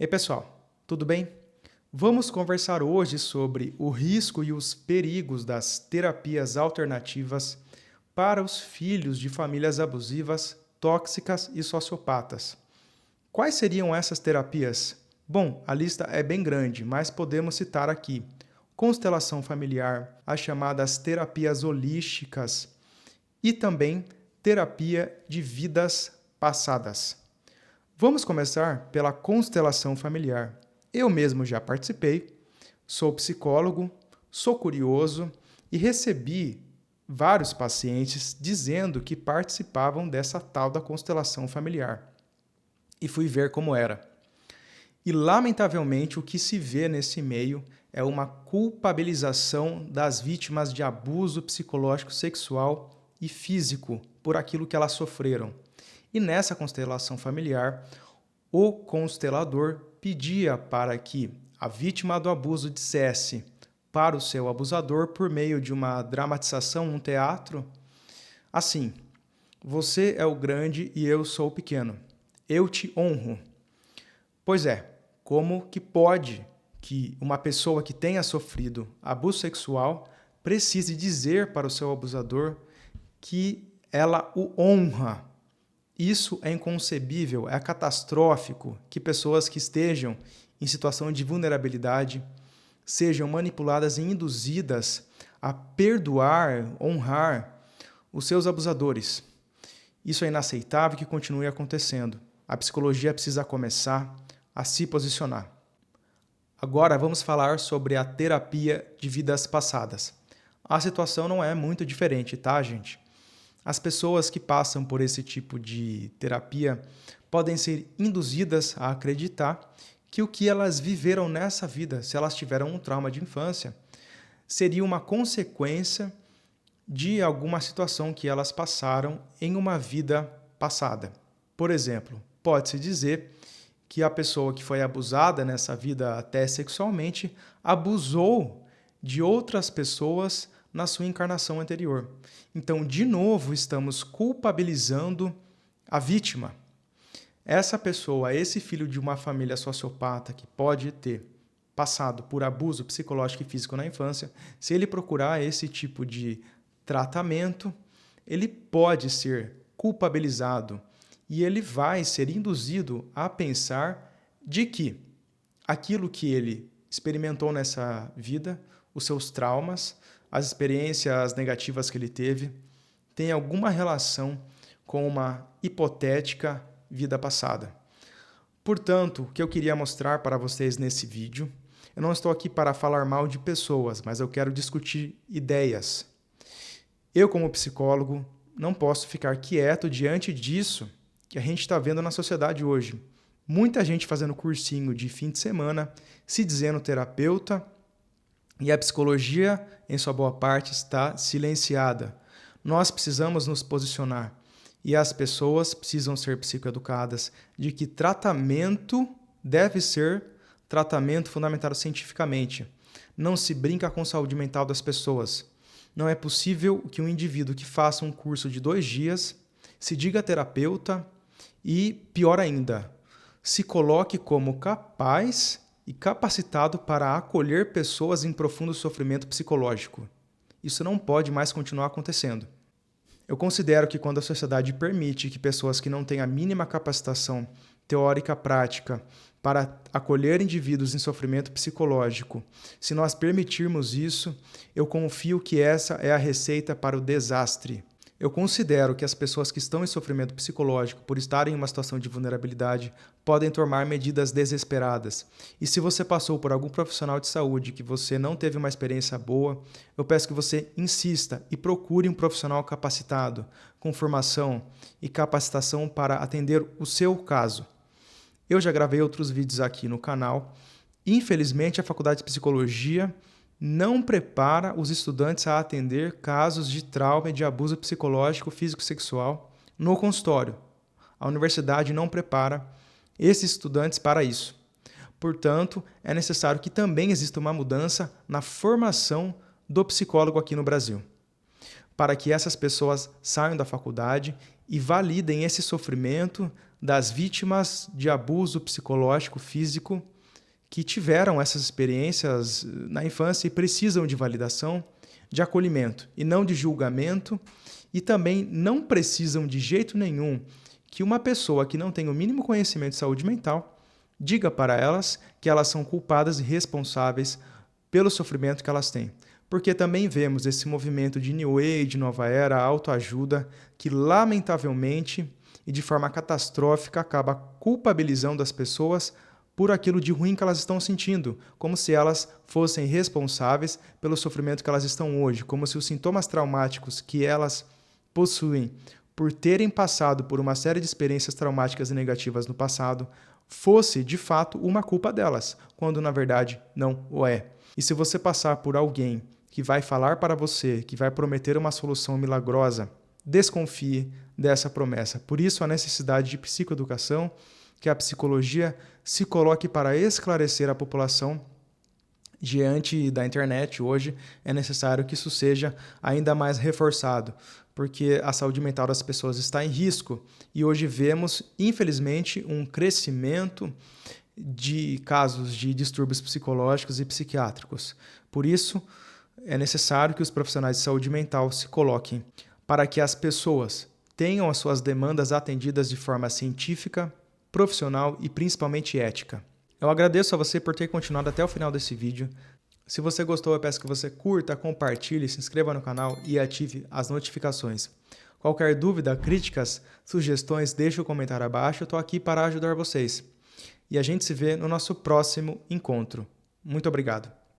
Ei, pessoal, tudo bem? Vamos conversar hoje sobre o risco e os perigos das terapias alternativas para os filhos de famílias abusivas, tóxicas e sociopatas. Quais seriam essas terapias? Bom, a lista é bem grande, mas podemos citar aqui constelação familiar, as chamadas terapias holísticas e também terapia de vidas passadas. Vamos começar pela constelação familiar. Eu mesmo já participei, sou psicólogo, sou curioso e recebi vários pacientes dizendo que participavam dessa tal da constelação familiar. E fui ver como era. E, lamentavelmente, o que se vê nesse meio é uma culpabilização das vítimas de abuso psicológico, sexual e físico por aquilo que elas sofreram. E nessa constelação familiar, o constelador pedia para que a vítima do abuso dissesse para o seu abusador, por meio de uma dramatização, um teatro, assim: você é o grande e eu sou o pequeno. Eu te honro. Pois é, como que pode que uma pessoa que tenha sofrido abuso sexual precise dizer para o seu abusador que ela o honra? Isso é inconcebível, é catastrófico que pessoas que estejam em situação de vulnerabilidade sejam manipuladas e induzidas a perdoar, honrar os seus abusadores. Isso é inaceitável que continue acontecendo. A psicologia precisa começar a se posicionar. Agora vamos falar sobre a terapia de vidas passadas. A situação não é muito diferente, tá, gente? As pessoas que passam por esse tipo de terapia podem ser induzidas a acreditar que o que elas viveram nessa vida, se elas tiveram um trauma de infância, seria uma consequência de alguma situação que elas passaram em uma vida passada. Por exemplo, pode-se dizer que a pessoa que foi abusada nessa vida até sexualmente abusou de outras pessoas na sua encarnação anterior. Então, de novo, estamos culpabilizando a vítima. Essa pessoa, esse filho de uma família sociopata que pode ter passado por abuso psicológico e físico na infância, se ele procurar esse tipo de tratamento, ele pode ser culpabilizado e ele vai ser induzido a pensar de que aquilo que ele experimentou nessa vida, os seus traumas, as experiências negativas que ele teve, tem alguma relação com uma hipotética vida passada. Portanto, o que eu queria mostrar para vocês nesse vídeo, eu não estou aqui para falar mal de pessoas, mas eu quero discutir ideias. Eu, como psicólogo, não posso ficar quieto diante disso que a gente está vendo na sociedade hoje. Muita gente fazendo cursinho de fim de semana, se dizendo terapeuta, e a psicologia, em sua boa parte, está silenciada. Nós precisamos nos posicionar. E as pessoas precisam ser psicoeducadas de que tratamento deve ser tratamento fundamentado cientificamente. Não se brinca com a saúde mental das pessoas. Não é possível que um indivíduo que faça um curso de 2 dias se diga terapeuta e, pior ainda, se coloque como capaz e capacitado para acolher pessoas em profundo sofrimento psicológico. Isso não pode mais continuar acontecendo. Eu considero que quando a sociedade permite que pessoas que não têm a mínima capacitação teórica prática para acolher indivíduos em sofrimento psicológico, se nós permitirmos isso, eu confio que essa é a receita para o desastre. Eu considero que as pessoas que estão em sofrimento psicológico por estarem em uma situação de vulnerabilidade podem tomar medidas desesperadas. E se você passou por algum profissional de saúde que você não teve uma experiência boa, eu peço que você insista e procure um profissional capacitado, com formação e capacitação para atender o seu caso. Eu já gravei outros vídeos aqui no canal. Infelizmente, a Faculdade de Psicologia não prepara os estudantes a atender casos de trauma e de abuso psicológico, físico e sexual no consultório. A universidade não prepara esses estudantes para isso. Portanto, é necessário que também exista uma mudança na formação do psicólogo aqui no Brasil, para que essas pessoas saiam da faculdade e validem esse sofrimento das vítimas de abuso psicológico, físico, que tiveram essas experiências na infância e precisam de validação, de acolhimento e não de julgamento, e também não precisam de jeito nenhum que uma pessoa que não tem o mínimo conhecimento de saúde mental diga para elas que elas são culpadas e responsáveis pelo sofrimento que elas têm. Porque também vemos esse movimento de New Age, Nova Era, autoajuda, que lamentavelmente e de forma catastrófica acaba culpabilizando as pessoas por aquilo de ruim que elas estão sentindo, como se elas fossem responsáveis pelo sofrimento que elas estão hoje, como se os sintomas traumáticos que elas possuem por terem passado por uma série de experiências traumáticas e negativas no passado fosse, de fato, uma culpa delas, quando na verdade não o é. E se você passar por alguém que vai falar para você, que vai prometer uma solução milagrosa, desconfie dessa promessa. Por isso a necessidade de psicoeducação, que a psicologia se coloque para esclarecer a população diante da internet. Hoje é necessário que isso seja ainda mais reforçado, porque a saúde mental das pessoas está em risco e hoje vemos, infelizmente, um crescimento de casos de distúrbios psicológicos e psiquiátricos. Por isso, é necessário que os profissionais de saúde mental se coloquem para que as pessoas tenham as suas demandas atendidas de forma científica, profissional e principalmente ética. Eu agradeço a você por ter continuado até o final desse vídeo. Se você gostou, eu peço que você curta, compartilhe, se inscreva no canal e ative as notificações. Qualquer dúvida, críticas, sugestões, deixe o comentário abaixo, eu estou aqui para ajudar vocês. E a gente se vê no nosso próximo encontro. Muito obrigado.